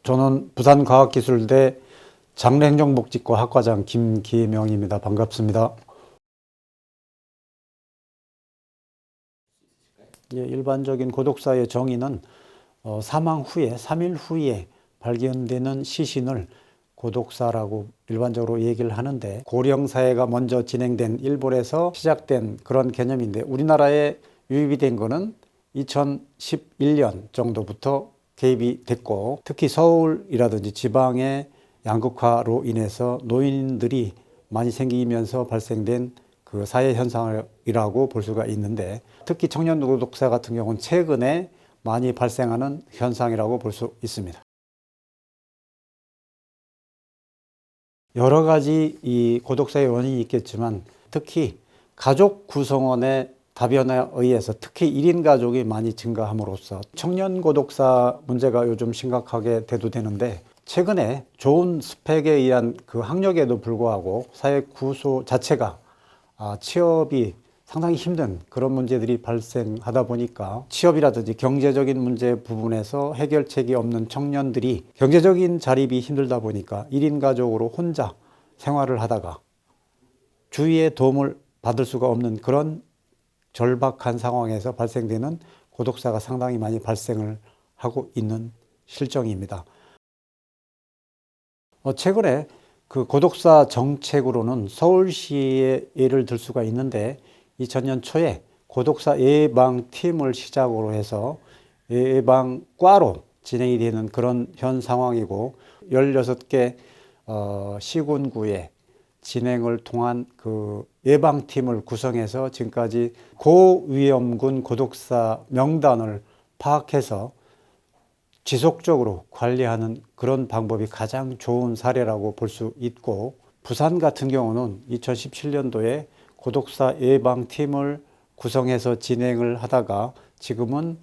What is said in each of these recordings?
저는 부산과학기술대 장래행정복지과 학과장 김기명입니다. 반갑습니다. 일반적인 고독사의 정의는 사망 후에 3일 후에 발견되는 시신을 고독사라고 일반적으로 얘기를 하는데, 고령사회가 먼저 진행된 일본에서 시작된 그런 개념인데, 우리나라에 유입이 된 거는 2011년 정도부터 개입이 됐고, 특히 서울이라든지 지방의 양극화로 인해서 노인들이 많이 생기면서 발생된 그 사회 현상이라고 볼 수가 있는데, 특히 청년 고독사 같은 경우는 최근에 많이 발생하는 현상이라고 볼 수 있습니다. 여러 가지 이 고독사의 원인이 있겠지만, 특히 가족 구성원의 다변화에 의해서 특히 1인 가족이 많이 증가함으로써 청년 고독사 문제가 요즘 심각하게 대두되는데, 최근에 좋은 스펙에 의한 그 학력에도 불구하고 사회 구조 자체가 취업이 상당히 힘든 그런 문제들이 발생하다 보니까, 취업이라든지 경제적인 문제 부분에서 해결책이 없는 청년들이 경제적인 자립이 힘들다 보니까 1인 가족으로 혼자 생활을 하다가 주위의 도움을 받을 수가 없는 그런 절박한 상황에서 발생되는 고독사가 상당히 많이 발생을 하고 있는 실정입니다. 최근에 그 고독사 정책으로는 서울시의 예를 들 수가 있는데, 2000년 초에 고독사 예방팀을 시작으로 해서 예방과로 진행이 되는 그런 현 상황이고, 16개 시군구에 진행을 통한 그 예방팀을 구성해서 지금까지 고위험군 고독사 명단을 파악해서 지속적으로 관리하는 그런 방법이 가장 좋은 사례라고 볼 수 있고, 부산 같은 경우는 2017년도에 고독사 예방팀을 구성해서 진행을 하다가 지금은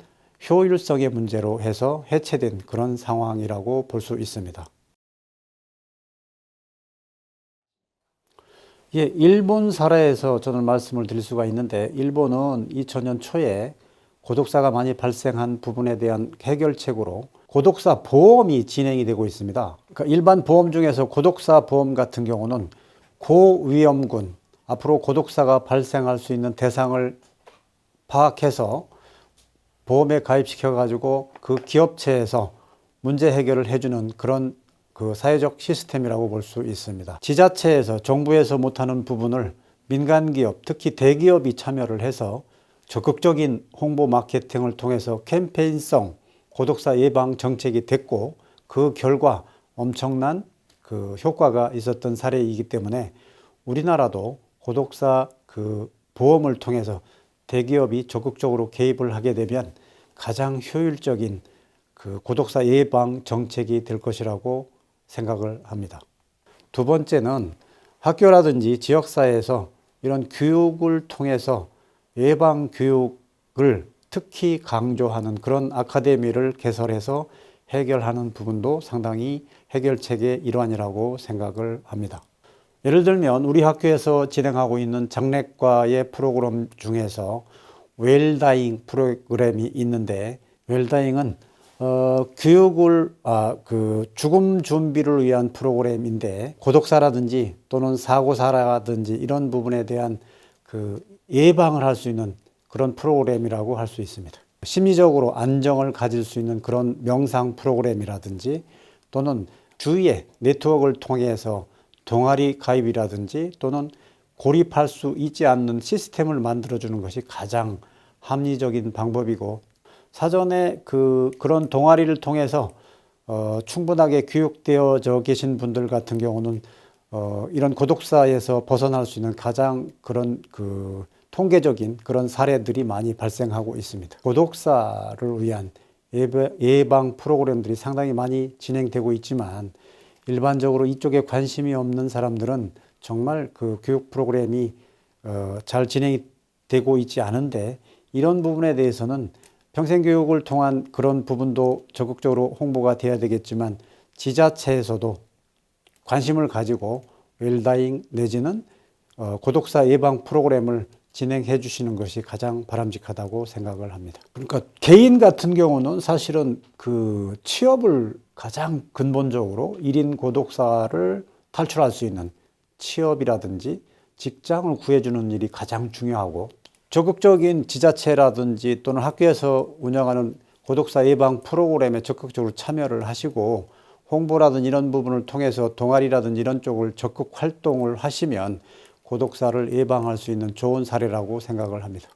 효율성의 문제로 해서 해체된 그런 상황이라고 볼 수 있습니다. 일본 사례에서 저는 말씀을 드릴 수가 있는데, 일본은 2000년 초에 고독사가 많이 발생한 부분에 대한 해결책으로 고독사 보험이 진행이 되고 있습니다. 그러니까 일반 보험 중에서 고독사 보험 같은 경우는 고위험군, 앞으로 고독사가 발생할 수 있는 대상을 파악해서 보험에 가입시켜 가지고 그 기업체에서 문제 해결을 해주는 그런 그 사회적 시스템이라고 볼 수 있습니다. 지자체에서, 정부에서 못하는 부분을 민간기업, 특히 대기업이 참여를 해서 적극적인 홍보 마케팅을 통해서 캠페인성 고독사 예방 정책이 됐고, 그 결과 엄청난 그 효과가 있었던 사례이기 때문에 우리나라도 고독사 그 보험을 통해서 대기업이 적극적으로 개입을 하게 되면 가장 효율적인 그 고독사 예방 정책이 될 것이라고 생각을 합니다. 두 번째는 학교라든지 지역사회에서 이런 교육을 통해서 예방 교육을 특히 강조하는 그런 아카데미를 개설해서 해결하는 부분도 상당히 해결책의 일환이라고 생각을 합니다. 예를 들면 우리 학교에서 진행하고 있는 장래과의 프로그램 중에서 웰다잉 프로그램이 있는데, 웰다잉은 교육을 그 죽음 준비를 위한 프로그램인데, 고독사라든지 또는 사고사라든지 이런 부분에 대한 그 예방을 할 수 있는 그런 프로그램이라고 할 수 있습니다. 심리적으로 안정을 가질 수 있는 그런 명상 프로그램이라든지, 또는 주위의 네트워크를 통해서 동아리 가입이라든지 또는 고립할 수 있지 않는 시스템을 만들어주는 것이 가장 합리적인 방법이고, 사전에 그런 동아리를 통해서 충분하게 교육되어져 계신 분들 같은 경우는 이런 고독사에서 벗어날 수 있는 가장 그런 그 통계적인 그런 사례들이 많이 발생하고 있습니다. 고독사를 위한 예방 프로그램들이 상당히 많이 진행되고 있지만, 일반적으로 이쪽에 관심이 없는 사람들은 정말 그 교육 프로그램이 잘 진행이 되고 있지 않은데, 이런 부분에 대해서는 평생교육을 통한 그런 부분도 적극적으로 홍보가 돼야 되겠지만, 지자체에서도 관심을 가지고 웰다잉 내지는 고독사 예방 프로그램을 진행해 주시는 것이 가장 바람직하다고 생각을 합니다. 그러니까 개인 같은 경우는 사실은 그 취업을 가장 근본적으로 1인 고독사를 탈출할 수 있는 취업이라든지 직장을 구해주는 일이 가장 중요하고, 적극적인 지자체라든지 또는 학교에서 운영하는 고독사 예방 프로그램에 적극적으로 참여를 하시고 홍보라든지 이런 부분을 통해서 동아리라든지 이런 쪽을 적극 활동을 하시면 고독사를 예방할 수 있는 좋은 사례라고 생각을 합니다.